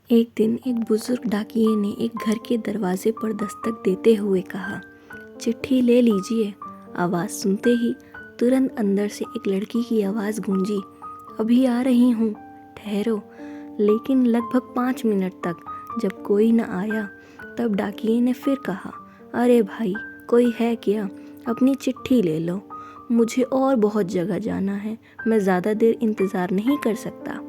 एक दिन एक बुजुर्ग डाकिये ने एक घर के दरवाजे पर दस्तक देते हुए कहा, चिट्ठी ले लीजिए। आवाज़ सुनते ही तुरंत अंदर से एक लड़की की आवाज़ गूंजी, अभी आ रही हूँ, ठहरो। लेकिन लगभग 5 मिनट तक जब कोई न आया, तब डाकिये ने फिर कहा, अरे भाई, कोई है क्या? अपनी चिट्ठी ले लो, मुझे और बहुत जगह जाना है, मैं ज़्यादा देर इंतज़ार नहीं कर सकता।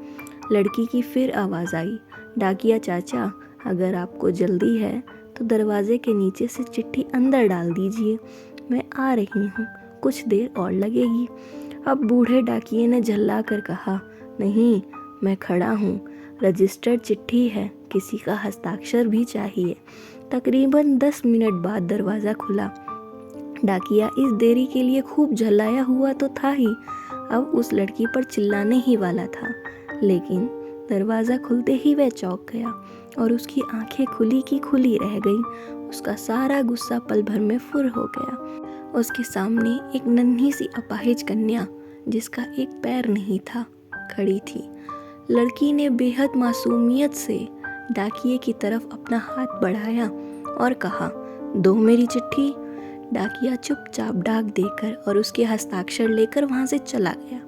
लड़की की फिर आवाज़ आई, डाकिया चाचा, अगर आपको जल्दी है तो दरवाजे के नीचे से चिट्ठी अंदर डाल दीजिए, मैं आ रही हूँ, कुछ देर और लगेगी। अब बूढ़े डाकिये ने झल्ला कर कहा, नहीं, मैं खड़ा हूँ, रजिस्टर्ड चिट्ठी है, किसी का हस्ताक्षर भी चाहिए। तकरीबन 10 मिनट बाद दरवाज़ा खुला। डाकिया इस देरी के लिए खूब झल्लाया हुआ तो था ही, अब उस लड़की पर चिल्लाने ही वाला था। लेकिन दरवाज़ा खुलते ही वह चौंक गया और उसकी आंखें खुली की खुली रह गई। उसका सारा गुस्सा पल भर में फुर हो गया। उसके सामने एक नन्ही सी अपाहिज कन्या, जिसका एक पैर नहीं था, खड़ी थी। लड़की ने बेहद मासूमियत से डाकिये की तरफ अपना हाथ बढ़ाया और कहा, दो मेरी चिट्ठी। डाकिया चुपचाप डाक देकर और उसके हस्ताक्षर लेकर वहाँ से चला गया।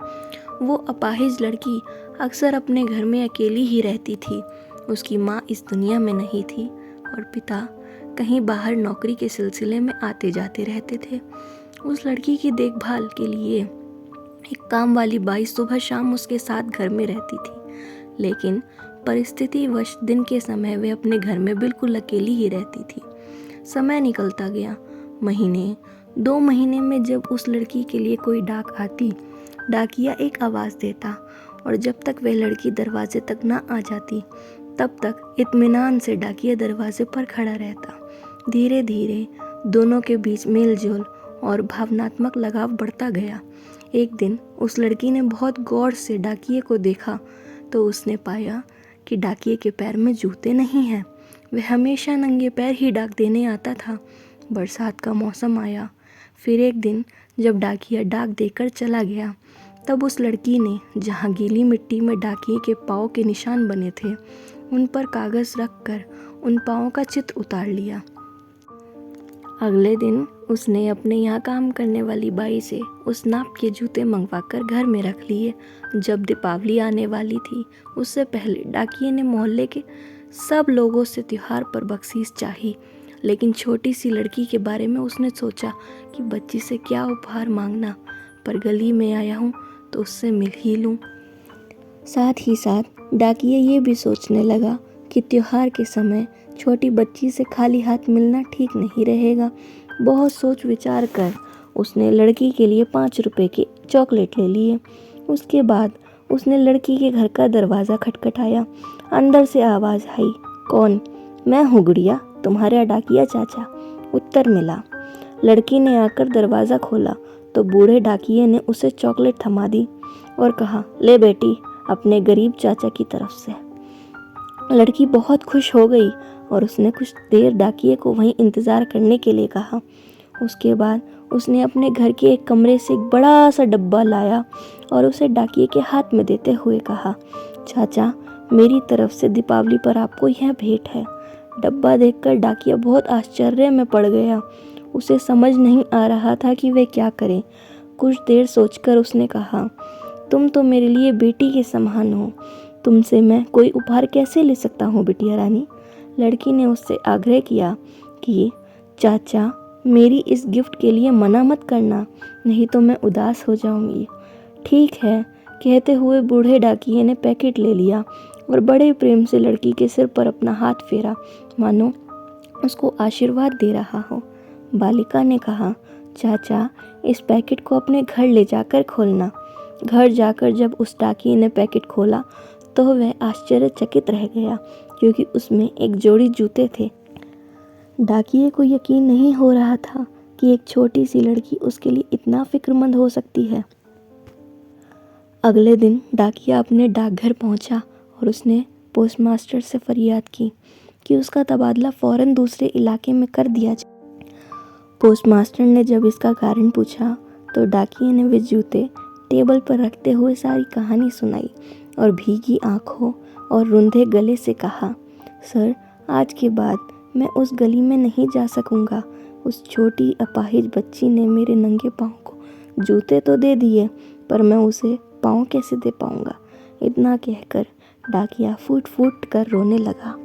वो अपाहिज लड़की अक्सर अपने घर में अकेली ही रहती थी। उसकी माँ इस दुनिया में नहीं थी और पिता कहीं बाहर नौकरी के सिलसिले में आते जाते रहते थे। उस लड़की की देखभाल के लिए एक काम वाली बाई सुबह शाम उसके साथ घर में रहती थी, लेकिन परिस्थितिवश दिन के समय वे अपने घर में बिल्कुल अकेली ही रहती थी। समय निकलता गया। महीने 2 महीने में जब उस लड़की के लिए कोई डाक आती, डाकिया एक आवाज़ देता और जब तक वह लड़की दरवाजे तक ना आ जाती, तब तक इत्मीनान से डाकिया दरवाजे पर खड़ा रहता। धीरे धीरे दोनों के बीच मेल जोल और भावनात्मक लगाव बढ़ता गया। एक दिन उस लड़की ने बहुत गौर से डाकिये को देखा तो उसने पाया कि डाकिये के पैर में जूते नहीं हैं। वह हमेशा नंगे पैर ही डाक देने आता था। बरसात का मौसम आया। फिर एक दिन जब डाकिया डाक देकर चला गया, तब उस लड़की ने जहाँ गीली मिट्टी में डाकिये के पाँव के निशान बने थे, उन पर कागज़ रख कर उन पाँवों का चित्र उतार लिया। अगले दिन उसने अपने यहाँ काम करने वाली बाई से उस नाप के जूते मंगवा कर घर में रख लिए। जब दीपावली आने वाली थी, उससे पहले डाकिये ने मोहल्ले के सब लोगों से त्योहार पर बख्शीश चाही। लेकिन छोटी सी लड़की के बारे में उसने सोचा कि बच्ची से क्या उपहार मांगना, पर गली में आया हूँ तो उससे मिल ही लूँ। साथ ही साथ डाकिया ये भी सोचने लगा कि त्योहार के समय छोटी बच्ची से खाली हाथ मिलना ठीक नहीं रहेगा। बहुत सोच विचार कर उसने लड़की के लिए 5 रुपए के चॉकलेट ले लिए। उसके बाद उसने लड़की के घर का दरवाज़ा खटखटाया। अंदर से आवाज़ आई, कौन? मैं हूँ गुड़िया, तुम्हारा डाकिया चाचा, उत्तर मिला। लड़की ने आकर दरवाज़ा खोला तो बूढ़े डाकिये ने उसे चॉकलेट थमा दी और कहा, ले बेटी, अपने गरीब चाचा की तरफ से। लड़की बहुत खुश हो गई और उसने कुछ देर डाकिये को वहीं इंतज़ार करने के लिए कहा। उसके बाद उसने अपने घर के एक कमरे से एक बड़ा सा डब्बा लाया और उसे डाकिये के हाथ में देते हुए कहा, चाचा, मेरी तरफ से दीपावली पर आपको यह भेंट है। डब्बा देखकर डाकिया बहुत आश्चर्य में पड़ गया। उसे समझ नहीं आ रहा था कि वह क्या करे। कुछ देर सोचकर उसने कहा, तुम तो मेरे लिए बेटी के समान हो, तुमसे मैं कोई उपहार कैसे ले सकता हूँ बिटिया रानी। लड़की ने उससे आग्रह किया कि चाचा, मेरी इस गिफ्ट के लिए मना मत करना, नहीं तो मैं उदास हो जाऊंगी। ठीक है, कहते हुए बूढ़े डाकिये ने पैकेट ले लिया और बड़े प्रेम से लड़की के सिर पर अपना हाथ फेरा, मानो उसको आशीर्वाद दे रहा हो। बालिका ने कहा, चाचा, इस पैकेट को अपने घर ले जाकर खोलना। घर जाकर जब उस डाकिये ने पैकेट खोला तो वह आश्चर्यचकित रह गया, क्योंकि उसमें एक जोड़ी जूते थे। डाकिये को यकीन नहीं हो रहा था कि एक छोटी सी लड़की उसके लिए इतना फिक्रमंद हो सकती है। अगले दिन डाकिया अपने डाकघर पहुंचा और उसने पोस्टमास्टर से फरियाद की कि उसका तबादला फौरन दूसरे इलाके में कर दिया जाए। पोस्टमास्टर ने जब इसका कारण पूछा तो डाकिये ने वे जूते टेबल पर रखते हुए सारी कहानी सुनाई और भीगी आंखों और रुंधे गले से कहा, सर, आज के बाद मैं उस गली में नहीं जा सकूँगा। उस छोटी अपाहिज बच्ची ने मेरे नंगे पाँव को जूते तो दे दिए, पर मैं उसे पाँव कैसे दे पाऊँगा। इतना कहकर डाकिया फूट फूट कर रोने लगा।